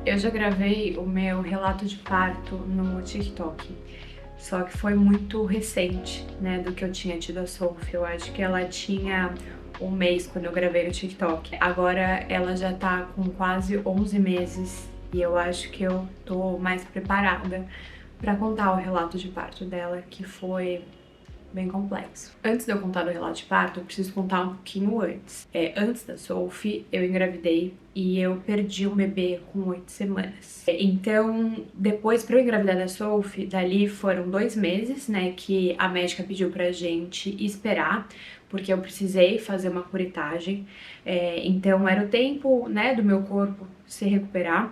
Eu já gravei o meu relato de parto no TikTok, só que foi muito recente, né, do que eu tinha tido a Sophie. Eu acho que ela tinha um mês quando eu gravei no TikTok. Agora ela já tá com quase 11 meses e eu acho que eu tô mais preparada pra contar o relato de parto dela, que foi bem complexo. Antes de eu contar o relato de parto, eu preciso contar um pouquinho antes. Antes da Sophie, eu engravidei e eu perdi um bebê com 8 semanas. Então, depois, pra eu engravidar da Sophie, dali foram 2 meses, né, que a médica pediu pra gente esperar, porque eu precisei fazer uma curetagem. Então, era o tempo, né, do meu corpo se recuperar.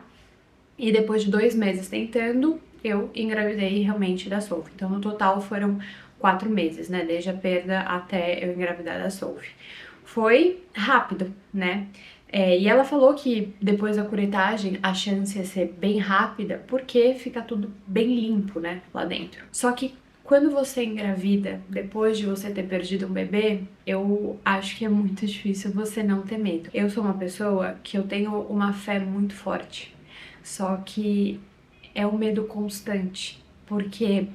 E depois de 2 meses tentando, eu engravidei realmente da Sophie. Então, no total foram 4 meses, né? Desde a perda até eu engravidar da Sophie. Foi rápido, né? E ela falou que depois da curetagem a chance ia ser bem rápida, porque fica tudo bem limpo, né? Lá dentro. Só que quando você engravida, depois de você ter perdido um bebê, eu acho que é muito difícil você não ter medo. Eu sou uma pessoa que eu tenho uma fé muito forte. Só que é um medo constante, porque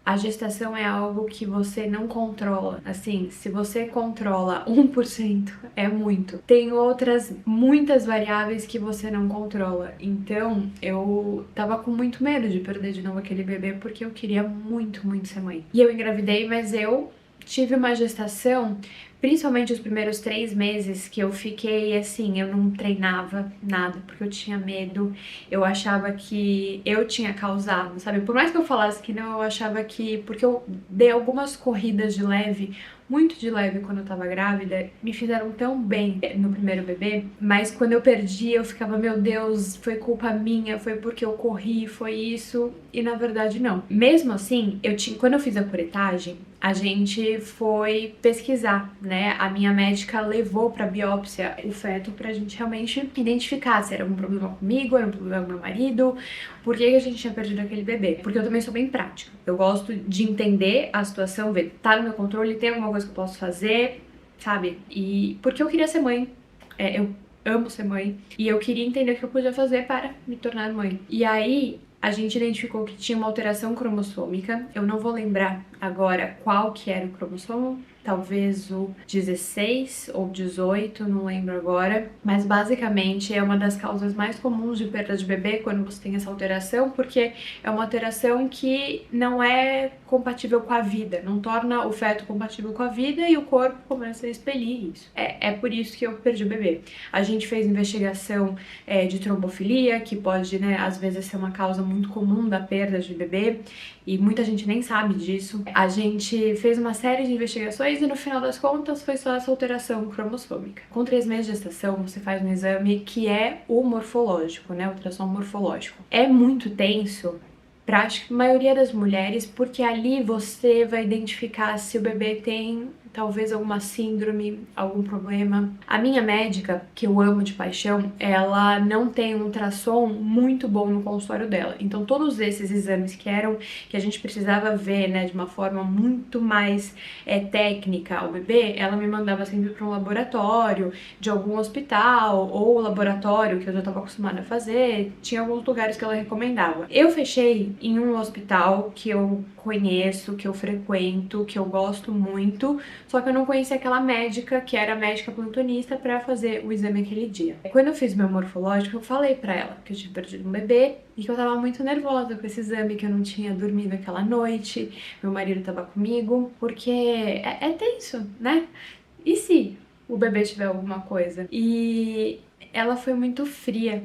a gestação é algo que você não controla. Assim, se você controla 1%, é muito. Tem outras muitas variáveis que você não controla. Então, eu tava com muito medo de perder de novo aquele bebê, porque eu queria muito, muito ser mãe. E eu engravidei, mas eu tive uma gestação, principalmente os primeiros 3 meses, que eu fiquei assim, eu não treinava nada, porque eu tinha medo, eu achava que eu tinha causado, sabe? Por mais que eu falasse que não, eu achava que, porque eu dei algumas corridas de leve, muito de leve quando eu tava grávida, me fizeram tão bem no primeiro bebê, mas quando eu perdi, eu ficava, meu Deus, foi culpa minha, foi porque eu corri, foi isso, e na verdade não. Mesmo assim, quando eu fiz a curetagem, a gente foi pesquisar, né? A minha médica levou pra biópsia o feto pra gente realmente identificar se era algum problema comigo, era um problema com meu marido, por que a gente tinha perdido aquele bebê. Porque eu também sou bem prática. Eu gosto de entender a situação, ver, tá no meu controle, tem alguma coisa que eu posso fazer, sabe? E porque eu queria ser mãe. Eu amo ser mãe. E eu queria entender o que eu podia fazer para me tornar mãe. E aí, a gente identificou que tinha uma alteração cromossômica. Eu não vou lembrar agora qual que era o cromossomo, talvez o 16 ou 18, não lembro agora, mas basicamente é uma das causas mais comuns de perda de bebê quando você tem essa alteração, porque é uma alteração que não é compatível com a vida, não torna o feto compatível com a vida e o corpo começa a expelir isso. É por isso que eu perdi o bebê. A gente fez investigação de trombofilia, que pode, né, às vezes ser uma causa muito comum da perda de bebê, e muita gente nem sabe disso. A gente fez uma série de investigações e no final das contas foi só essa alteração cromossômica. Com 3 meses de gestação, você faz um exame que é o morfológico, né, o ultrassom morfológico. É muito tenso para a maioria das mulheres, porque ali você vai identificar se o bebê tem talvez alguma síndrome, algum problema. A minha médica, que eu amo de paixão, ela não tem um ultrassom muito bom no consultório dela. Então todos esses exames que a gente precisava ver, né, de uma forma muito mais técnica ao bebê, ela me mandava sempre para um laboratório de algum hospital ou laboratório que eu já estava acostumada a fazer. Tinha alguns lugares que ela recomendava. Eu fechei em um hospital que eu conheço, que eu frequento, que eu gosto muito, só que eu não conhecia aquela médica, que era médica plantonista, pra fazer o exame aquele dia. Quando eu fiz meu morfológico, eu falei pra ela que eu tinha perdido um bebê e que eu tava muito nervosa com esse exame, que eu não tinha dormido aquela noite, meu marido tava comigo, porque é tenso, né? E se o bebê tiver alguma coisa? E ela foi muito fria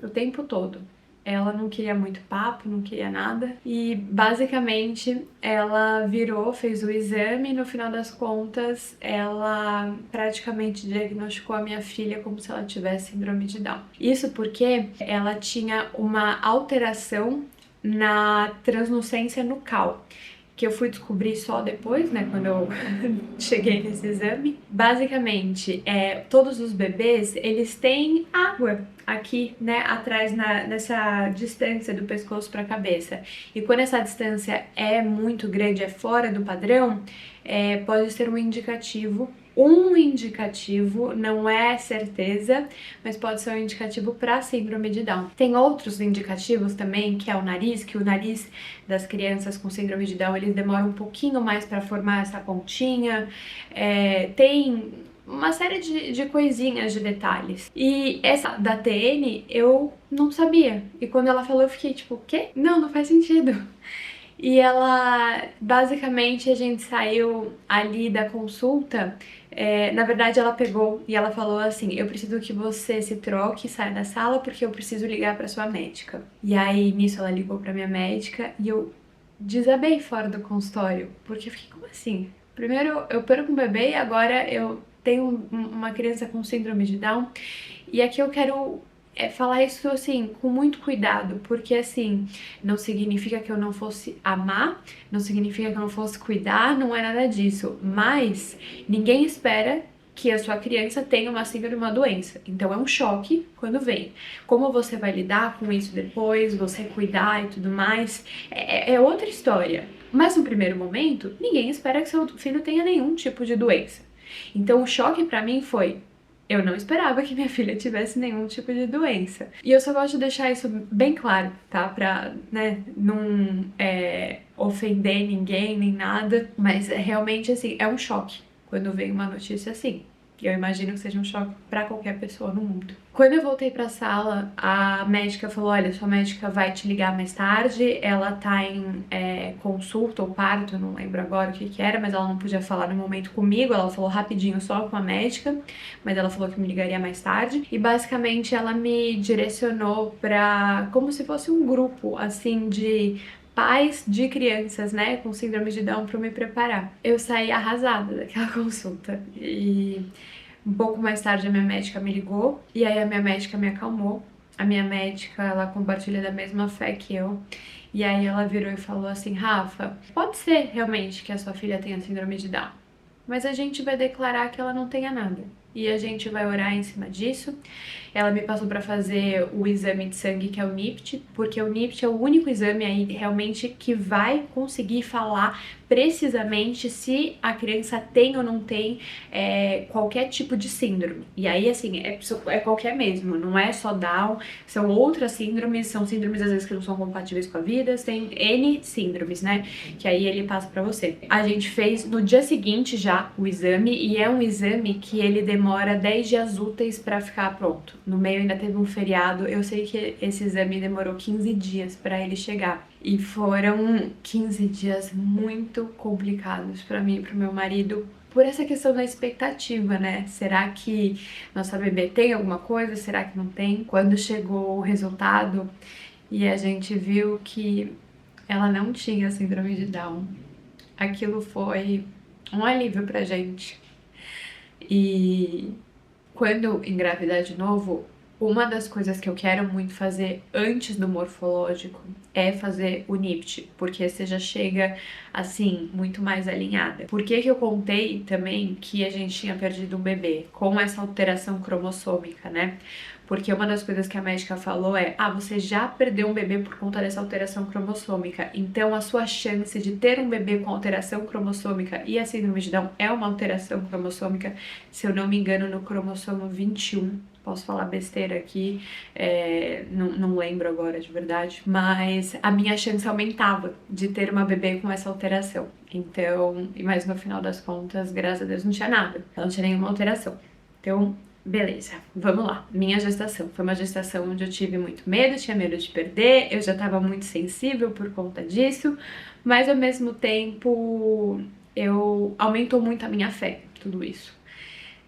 o tempo todo. Ela não queria muito papo, não queria nada. E basicamente ela virou, fez o exame e no final das contas ela praticamente diagnosticou a minha filha como se ela tivesse síndrome de Down. Isso porque ela tinha uma alteração na translucência nucal, que eu fui descobrir só depois, né, quando eu cheguei nesse exame. Basicamente, todos os bebês, eles têm água aqui, né, atrás, nessa distância do pescoço para a cabeça. E quando essa distância é muito grande, é fora do padrão, pode ser um indicativo um indicativo, não é certeza, mas pode ser um indicativo para síndrome de Down. Tem outros indicativos também, que é o nariz, que o nariz das crianças com síndrome de Down, eles demoram um pouquinho mais para formar essa pontinha. Tem uma série de coisinhas, de detalhes. E essa da TN eu não sabia. E quando ela falou, eu fiquei tipo, o quê? Não faz sentido. E ela, basicamente, a gente saiu ali da consulta. Na verdade, ela pegou e ela falou assim: eu preciso que você se troque e saia da sala porque eu preciso ligar pra sua médica. E aí, nisso, ela ligou pra minha médica e eu desabei fora do consultório, porque eu fiquei, como assim? Primeiro eu perco um bebê e agora eu tenho uma criança com síndrome de Down. E aqui eu quero falar isso assim com muito cuidado, porque assim, não significa que eu não fosse amar, não significa que eu não fosse cuidar, não é nada disso, mas ninguém espera que a sua criança tenha uma síndrome, uma doença. Então é um choque quando vem. Como você vai lidar com isso depois, você cuidar e tudo mais, é outra história. Mas no primeiro momento, ninguém espera que seu filho tenha nenhum tipo de doença. Então o choque pra mim foi: eu não esperava que minha filha tivesse nenhum tipo de doença. E eu só gosto de deixar isso bem claro, tá? Pra, né, não ofender ninguém nem nada. Mas realmente, assim, é um choque quando vem uma notícia assim. E eu imagino que seja um choque pra qualquer pessoa no mundo. Quando eu voltei pra sala, a médica falou: olha, sua médica vai te ligar mais tarde, ela tá em consulta ou parto, não lembro agora o que era, mas ela não podia falar no momento comigo, ela falou rapidinho só com a médica, mas ela falou que me ligaria mais tarde. E basicamente ela me direcionou pra, como se fosse um grupo, assim, de pais de crianças, né, com síndrome de Down, para me preparar. Eu saí arrasada daquela consulta e um pouco mais tarde a minha médica me ligou e aí a minha médica me acalmou. A minha médica, ela compartilha da mesma fé que eu. E aí ela virou e falou assim: Rafa, pode ser realmente que a sua filha tenha síndrome de Down, mas a gente vai declarar que ela não tenha nada. E a gente vai orar em cima disso. Ela me passou para fazer o exame de sangue, que é o NIPT, porque o NIPT é o único exame aí realmente que vai conseguir falar precisamente se a criança tem ou não tem qualquer tipo de síndrome. E aí, assim, é qualquer mesmo, não é só Down, são outras síndromes, são síndromes às vezes que não são compatíveis com a vida, tem N síndromes, né, que aí ele passa pra você. A gente fez no dia seguinte já o exame, e é um exame que ele demora 10 dias úteis pra ficar pronto. No meio ainda teve um feriado, eu sei que esse exame demorou 15 dias pra ele chegar. E foram 15 dias muito complicados pra mim e pro meu marido, por essa questão da expectativa, né? Será que nossa bebê tem alguma coisa? Será que não tem? Quando chegou o resultado e a gente viu que ela não tinha síndrome de Down, aquilo foi um alívio pra gente. E quando engravidar de novo, uma das coisas que eu quero muito fazer antes do morfológico é fazer o NIPT, porque você já chega, assim, muito mais alinhada. Por que que eu contei também que a gente tinha perdido um bebê com essa alteração cromossômica, né? Porque uma das coisas que a médica falou é: você já perdeu um bebê por conta dessa alteração cromossômica, então a sua chance de ter um bebê com alteração cromossômica, e a síndrome de Down é uma alteração cromossômica, se eu não me engano, no cromossomo 21. Posso falar besteira aqui, não lembro agora de verdade, mas a minha chance aumentava de ter uma bebê com essa alteração. Então, mas no final das contas, graças a Deus, não tinha nada, ela não tinha nenhuma alteração. Então, beleza, vamos lá. Minha gestação foi uma gestação onde eu tive muito medo, tinha medo de perder, eu já estava muito sensível por conta disso, mas ao mesmo tempo aumentou muito a minha fé, tudo isso.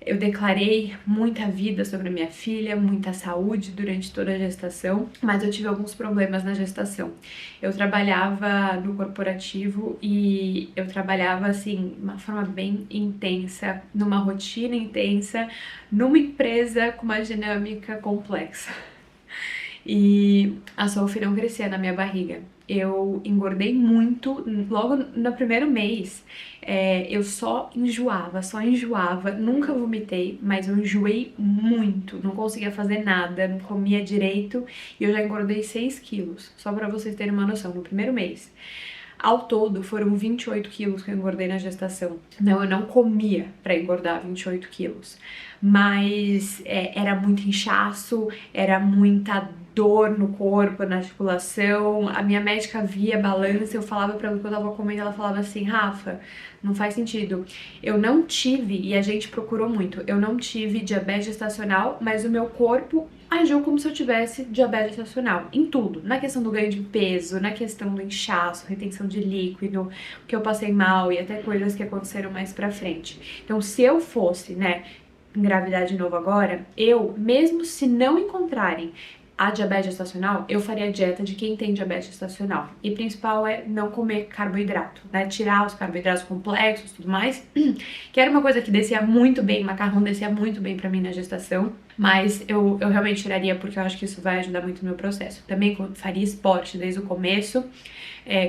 Eu declarei muita vida sobre a minha filha, muita saúde durante toda a gestação, mas eu tive alguns problemas na gestação. Eu trabalhava no corporativo e eu trabalhava assim, de uma forma bem intensa, numa rotina intensa, numa empresa com uma dinâmica complexa. E a Sophie não crescia na minha barriga. Eu engordei muito logo no primeiro mês. Eu só enjoava, nunca vomitei, mas eu enjoei muito, não conseguia fazer nada, não comia direito e eu já engordei 6 quilos, só pra vocês terem uma noção, no primeiro mês. Ao todo, foram 28 quilos que eu engordei na gestação. Não, eu não comia pra engordar 28 quilos. Mas era muito inchaço, era muita dor no corpo, na articulação. A minha médica via a balança, eu falava pra ela que eu tava comendo, ela falava assim, Rafa, não faz sentido. Eu não tive, e a gente procurou muito, eu não tive diabetes gestacional, mas o meu corpo agiu como se eu tivesse diabetes gestacional, em tudo, na questão do ganho de peso, na questão do inchaço, retenção de líquido, que eu passei mal e até coisas que aconteceram mais pra frente. Então, se eu fosse, né, engravidar de novo agora, eu, mesmo se não encontrarem a diabetes gestacional, eu faria a dieta de quem tem diabetes gestacional. E principal é não comer carboidrato, né? Tirar os carboidratos complexos e tudo mais. Que era uma coisa que descia muito bem, macarrão descia muito bem pra mim na gestação. Mas eu realmente tiraria porque eu acho que isso vai ajudar muito no meu processo. Também faria esporte desde o começo.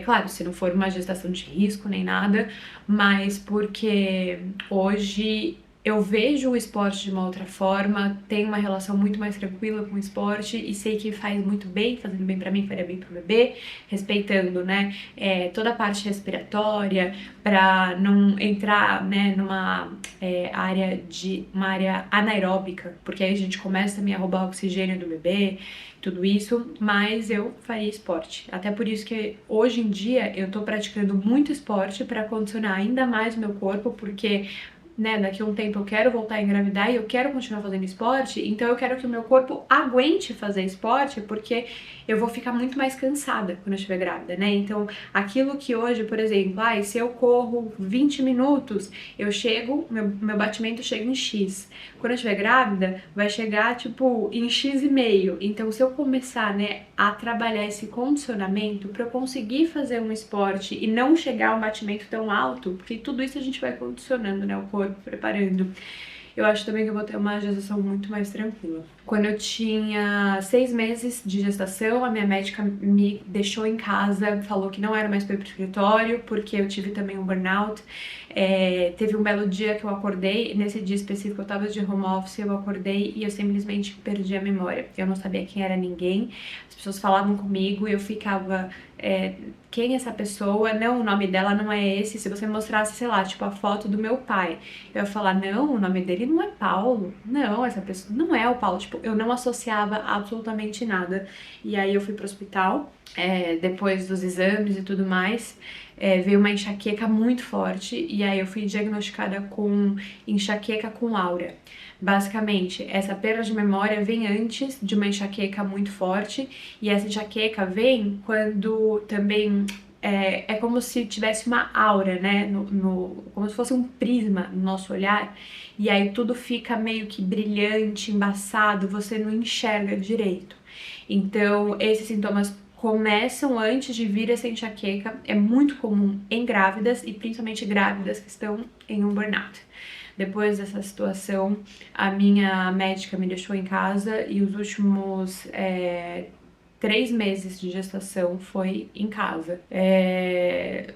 Claro, se não for uma gestação de risco nem nada, mas porque hoje eu vejo o esporte de uma outra forma, tenho uma relação muito mais tranquila com o esporte e sei que faz muito bem, fazendo bem pra mim, faria bem pro bebê, respeitando, né, toda a parte respiratória, pra não entrar, né, numa uma área anaeróbica, porque aí a gente começa também a roubar o oxigênio do bebê, tudo isso, mas eu faria esporte. Até por isso que hoje em dia eu tô praticando muito esporte pra condicionar ainda mais o meu corpo, porque né, daqui a um tempo eu quero voltar a engravidar e eu quero continuar fazendo esporte, então eu quero que o meu corpo aguente fazer esporte, porque eu vou ficar muito mais cansada quando eu estiver grávida, né? Então, aquilo que hoje, por exemplo, se eu corro 20 minutos, eu chego, meu batimento chega em X. Quando eu estiver grávida, vai chegar, tipo, em X e meio. Então, se eu começar, né, a trabalhar esse condicionamento para eu conseguir fazer um esporte e não chegar a um batimento tão alto, porque tudo isso a gente vai condicionando, né, o corpo, preparando. Eu acho também que eu vou ter uma gestação muito mais tranquila. Quando eu tinha 6 meses de gestação, a minha médica me deixou em casa, falou que não era mais para ir pro escritório, porque eu tive também um burnout. Teve um belo dia que eu acordei, nesse dia específico eu tava de home office, eu acordei e eu simplesmente perdi a memória. Eu não sabia quem era ninguém, as pessoas falavam comigo e eu ficava... quem é essa pessoa? Não, o nome dela não é esse. Se você mostrasse, sei lá, tipo a foto do meu pai, eu ia falar, não, o nome dele não é Paulo. Não, essa pessoa não é o Paulo. Tipo, eu não associava absolutamente nada. E aí eu fui pro hospital, depois dos exames e tudo mais, veio uma enxaqueca muito forte. E aí eu fui diagnosticada com enxaqueca com aura. Basicamente, essa perda de memória vem antes de uma enxaqueca muito forte, e essa enxaqueca vem quando também é como se tivesse uma aura, né, como se fosse um prisma no nosso olhar, e aí tudo fica meio que brilhante, embaçado, você não enxerga direito. Então, esses sintomas começam antes de vir essa enxaqueca, é muito comum em grávidas, e principalmente grávidas que estão em um burnout. Depois dessa situação, a minha médica me deixou em casa e os últimos 3 meses de gestação foi em casa.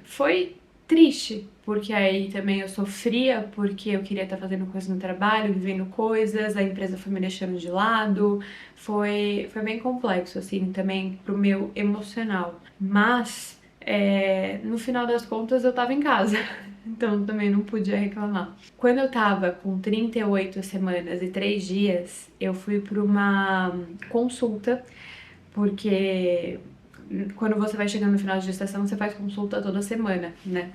Foi triste, porque aí também eu sofria, porque eu queria estar fazendo coisas no trabalho, vivendo coisas, a empresa foi me deixando de lado, foi bem complexo, assim, também pro meu emocional. Mas, no final das contas, eu tava em casa. Então também não podia reclamar. Quando eu tava com 38 semanas e 3 dias, eu fui para uma consulta, porque quando você vai chegando no final de gestação, você faz consulta toda semana, né?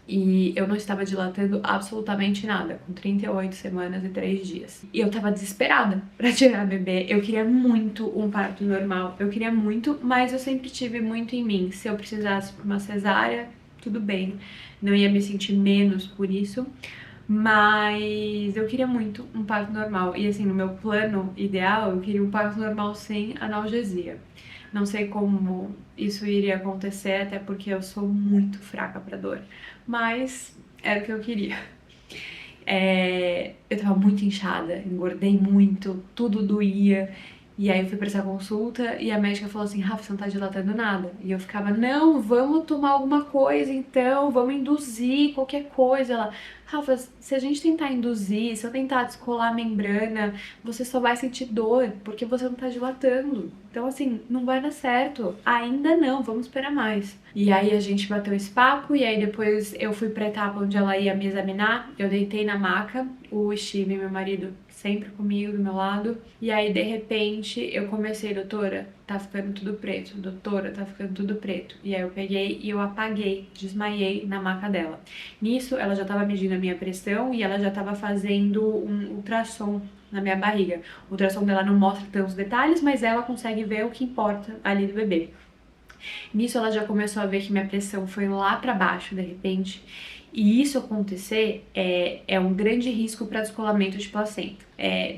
E eu não estava dilatando absolutamente nada, com 38 semanas e 3 dias. E eu tava desesperada pra tirar a bebê. Eu queria muito um parto normal, eu queria muito, mas eu sempre tive muito em mim. Se eu precisasse de uma cesárea, tudo bem, não ia me sentir menos por isso, mas eu queria muito um parto normal. E assim, no meu plano ideal, eu queria um parto normal sem analgesia. Não sei como isso iria acontecer, até porque eu sou muito fraca pra dor, mas era o que eu queria. Eu tava muito inchada, engordei muito, tudo doía. E aí eu fui pra essa consulta e a médica falou assim, Rafa, você não tá dilatando nada. E eu ficava, não, vamos tomar alguma coisa então, vamos induzir qualquer coisa. Ela, Rafa, se a gente tentar induzir, se eu tentar descolar a membrana, você só vai sentir dor, porque você não tá dilatando. Então, assim, não vai dar certo. Ainda não, vamos esperar mais. E aí a gente bateu esse papo, e aí depois eu fui pra etapa onde ela ia me examinar. Eu deitei na maca, o Steve, meu marido, sempre comigo, do meu lado. E aí, de repente, eu comecei, doutora, tá ficando tudo preto. Doutora, tá ficando tudo preto. E aí eu peguei e eu apaguei, desmaiei na maca dela. Nisso, ela já tava medindo a minha pressão e ela já tava fazendo um ultrassom na minha barriga. O ultrassom dela não mostra tantos detalhes, mas ela consegue ver o que importa ali do bebê. Nisso ela já começou a ver que minha pressão foi lá pra baixo de repente. E isso acontecer é um grande risco para descolamento de placenta.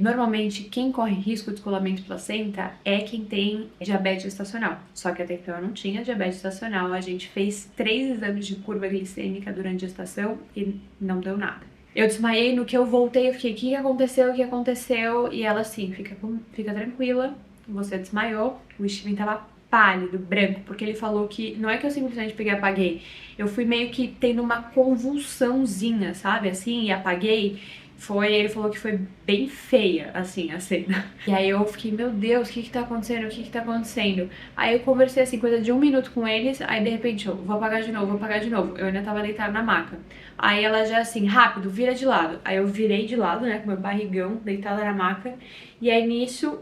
Normalmente, quem corre risco de descolamento de placenta é quem tem diabetes gestacional. Só que até então eu não tinha diabetes gestacional. A gente fez 3 exames de curva glicêmica durante a gestação e não deu nada. Eu desmaiei, no que eu voltei, eu fiquei, o que aconteceu, o que aconteceu? E ela assim, fica tranquila, você desmaiou. O Steven tava pálido, branco, porque ele falou que não é que eu simplesmente peguei e apaguei, eu fui meio que tendo uma convulsãozinha, sabe, assim, e apaguei. Ele falou que foi bem feia, assim, a cena. E aí eu fiquei, meu Deus, o que que tá acontecendo? O que que tá acontecendo? Aí eu conversei, assim, coisa de 1 minuto com eles, aí de repente eu vou apagar de novo, vou apagar de novo. Eu ainda tava deitada na maca. Aí ela já assim, rápido, vira de lado. Aí eu virei de lado, né, com meu barrigão, deitada na maca. E aí nisso,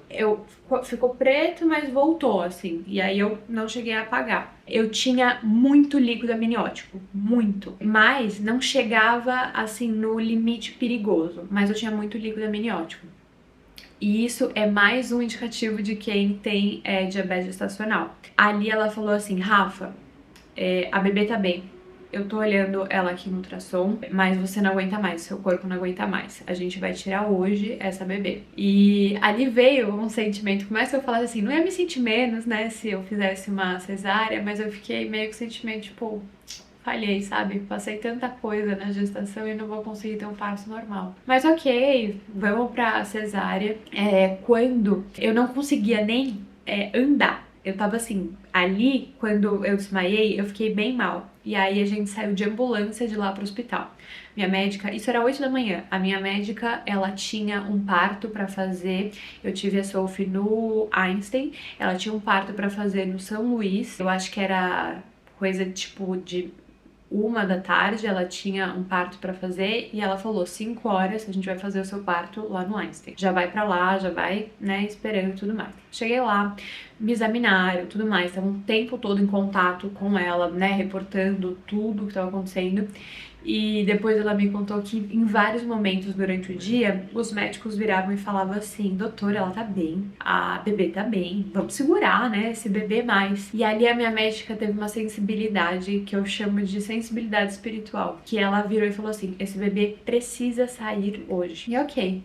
ficou preto, mas voltou, assim. E aí eu não cheguei a apagar. Eu tinha muito líquido amniótico, muito. Mas não chegava, assim, no limite perigoso. Mas eu tinha muito líquido amniótico. E isso é mais um indicativo de quem tem diabetes gestacional. Ali ela falou assim, Rafa, a bebê tá bem. Eu tô olhando ela aqui no ultrassom, mas você não aguenta mais, seu corpo não aguenta mais. A gente vai tirar hoje essa bebê. E ali veio um sentimento, por mais que eu falasse assim, não ia me sentir menos, né, se eu fizesse uma cesárea, mas eu fiquei meio com sentimento, tipo, falhei, sabe? Passei tanta coisa na gestação e não vou conseguir ter um parto normal. Mas ok, vamos pra cesárea. Quando eu não conseguia nem andar, eu tava assim, ali, quando eu desmaiei, eu fiquei bem mal. E aí a gente saiu de ambulância de lá pro hospital. Minha médica, isso era 8 da manhã, a minha médica, ela tinha um parto pra fazer, eu tive a Sophie no Einstein, ela tinha um parto pra fazer no São Luís, eu acho que era coisa tipo de 1 da tarde, ela tinha um parto pra fazer e ela falou 5 horas a gente vai fazer o seu parto lá no Einstein. Já vai pra lá, já vai, né, esperando e tudo mais. Cheguei lá, me examinaram, tudo mais, tava um tempo todo em contato com ela, né, reportando tudo que tava acontecendo. E depois ela me contou que em vários momentos durante o dia, os médicos viravam e falavam assim, doutora, ela tá bem, a bebê tá bem, vamos segurar, né, esse bebê mais. E ali a minha médica teve uma sensibilidade que eu chamo de sensibilidade espiritual, que ela virou e falou assim, esse bebê precisa sair hoje. E ok.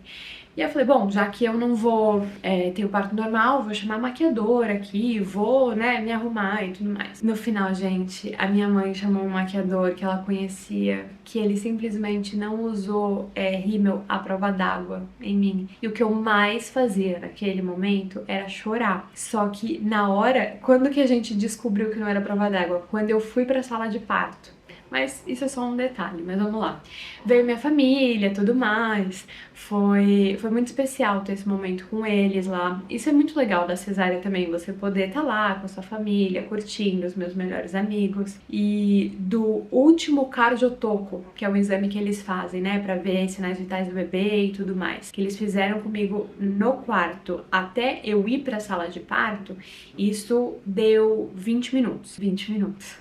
E eu falei, bom, já que eu não vou ter o parto normal, vou chamar a maquiadora aqui, vou, né, me arrumar e tudo mais. No final, gente, a minha mãe chamou um maquiador que ela conhecia, que ele simplesmente não usou rímel à prova d'água em mim. E o que eu mais fazia naquele momento era chorar. Só que na hora, quando que a gente descobriu que não era prova d'água? Quando eu fui pra sala de parto. Mas isso é só um detalhe, mas vamos lá. Veio minha família, tudo mais. Foi muito especial ter esse momento com eles lá. Isso é muito legal da cesárea também, você poder estar lá com a sua família, curtindo os meus melhores amigos. E do último cardiotoco, que é o exame que eles fazem, né, pra ver sinais vitais do bebê e tudo mais, que eles fizeram comigo no quarto até eu ir pra sala de parto, isso deu 20 minutos. 20 minutos.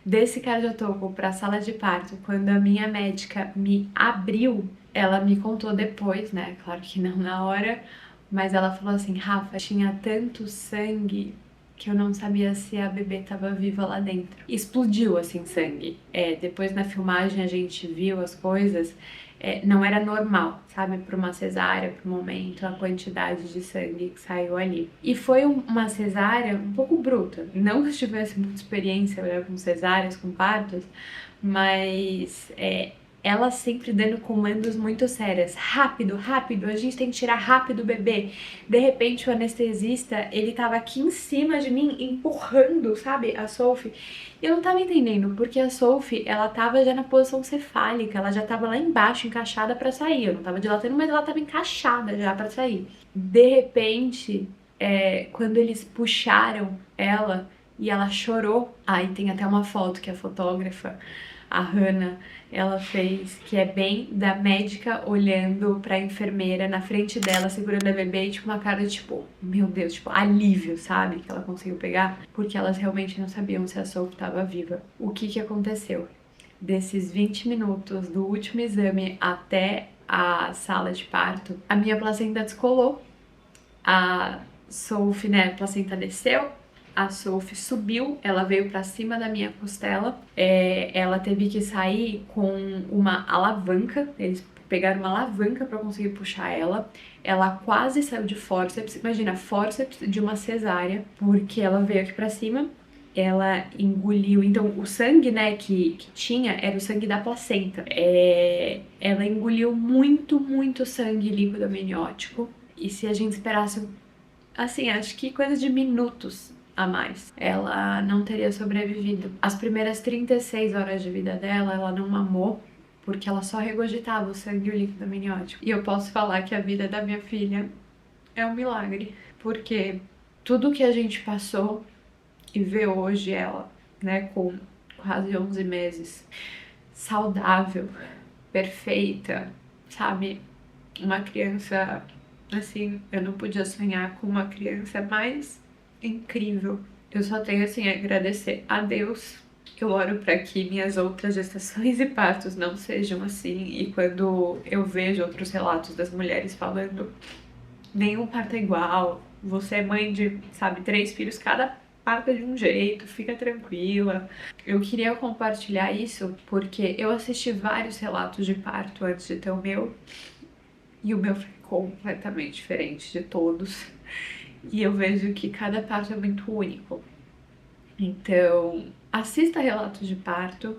Desse cardiotoco para a sala de parto, quando a minha médica me abriu, ela me contou depois, né? Claro que não na hora, mas ela falou assim, Rafa, tinha tanto sangue que eu não sabia se a bebê estava viva lá dentro. Explodiu, assim, sangue. Depois na filmagem a gente viu as coisas, não era normal, sabe? Para uma cesárea, para o momento, a quantidade de sangue que saiu ali. E foi uma cesárea um pouco bruta. Não que eu tivesse muita experiência com cesáreas, com partos, mas ela sempre dando comandos muito sérias. Rápido, rápido, a gente tem que tirar rápido o bebê. De repente, o anestesista, ele tava aqui em cima de mim, empurrando, sabe, a Sophie. E eu não tava entendendo, porque a Sophie, ela tava já na posição cefálica, ela já tava lá embaixo, encaixada pra sair. Eu não tava dilatando, mas ela tava encaixada já pra sair. De repente, quando eles puxaram ela e ela chorou, aí tem até uma foto que a fotógrafa, a Hannah, ela fez, que é bem da médica olhando pra enfermeira na frente dela, segurando a bebê, e tipo, uma cara de tipo, meu Deus, tipo, alívio, sabe? Que ela conseguiu pegar, porque elas realmente não sabiam se a Sophie tava viva. O que que aconteceu? Desses 20 minutos do último exame até a sala de parto, a minha placenta descolou. A Sophie, né, a placenta desceu, a Sophie subiu, ela veio pra cima da minha costela, ela teve que sair com uma alavanca, eles pegaram uma alavanca pra conseguir puxar ela quase saiu de fórceps, imagina, fórceps de uma cesárea, porque ela veio aqui pra cima, ela engoliu, então o sangue, né, que tinha era o sangue da placenta, ela engoliu muito sangue líquido amniótico, e se a gente esperasse, assim, acho que coisa de minutos a mais, ela não teria sobrevivido. As primeiras 36 horas de vida dela, ela não mamou, porque ela só regurgitava o sangue e o líquido amniótico. E eu posso falar que a vida da minha filha é um milagre, porque tudo que a gente passou e ver hoje ela, né, com quase 11 meses, saudável, perfeita, sabe? Uma criança, assim, eu não podia sonhar com uma criança mais incrível. Eu só tenho, assim, a agradecer a Deus. Eu oro para que minhas outras gestações e partos não sejam assim. E quando eu vejo outros relatos das mulheres falando, nenhum parto é igual, você é mãe de, sabe, 3 filhos, cada parto é de um jeito, fica tranquila. Eu queria compartilhar isso porque eu assisti vários relatos de parto antes de ter o meu, e o meu foi completamente diferente de todos. E eu vejo que cada parto é muito único. Então, assista relatos de parto,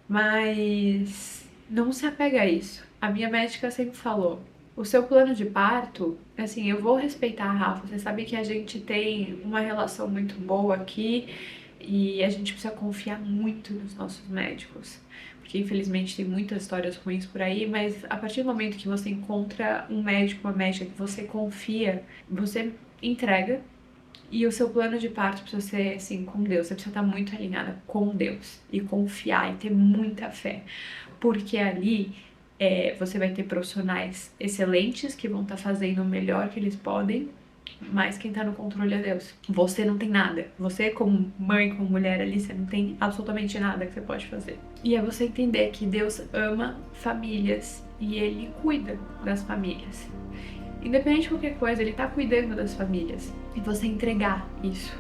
mas não se apega a isso. A minha médica sempre falou, o seu plano de parto, assim, eu vou respeitar a Rafa, você sabe que a gente tem uma relação muito boa aqui e a gente precisa confiar muito nos nossos médicos, porque infelizmente tem muitas histórias ruins por aí, mas a partir do momento que você encontra um médico, uma médica que você confia, você entrega. E o seu plano de parto precisa ser, assim, com Deus. Você precisa estar muito alinhada com Deus. E confiar e ter muita fé. Porque ali você vai ter profissionais excelentes que vão estar fazendo o melhor que eles podem. Mas quem tá no controle é Deus. Você não tem nada. Você, como mãe, como mulher ali, você não tem absolutamente nada que você pode fazer. E é você entender que Deus ama famílias e Ele cuida das famílias. Independente de qualquer coisa, Ele tá cuidando das famílias. E você entregar isso.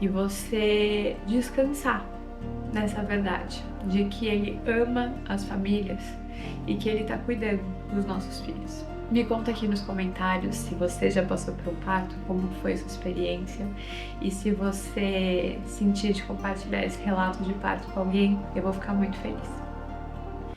E você descansar nessa verdade. De que Ele ama as famílias e que Ele tá cuidando dos nossos filhos. Me conta aqui nos comentários se você já passou por um parto, como foi a sua experiência. E se você sentir de compartilhar esse relato de parto com alguém, eu vou ficar muito feliz.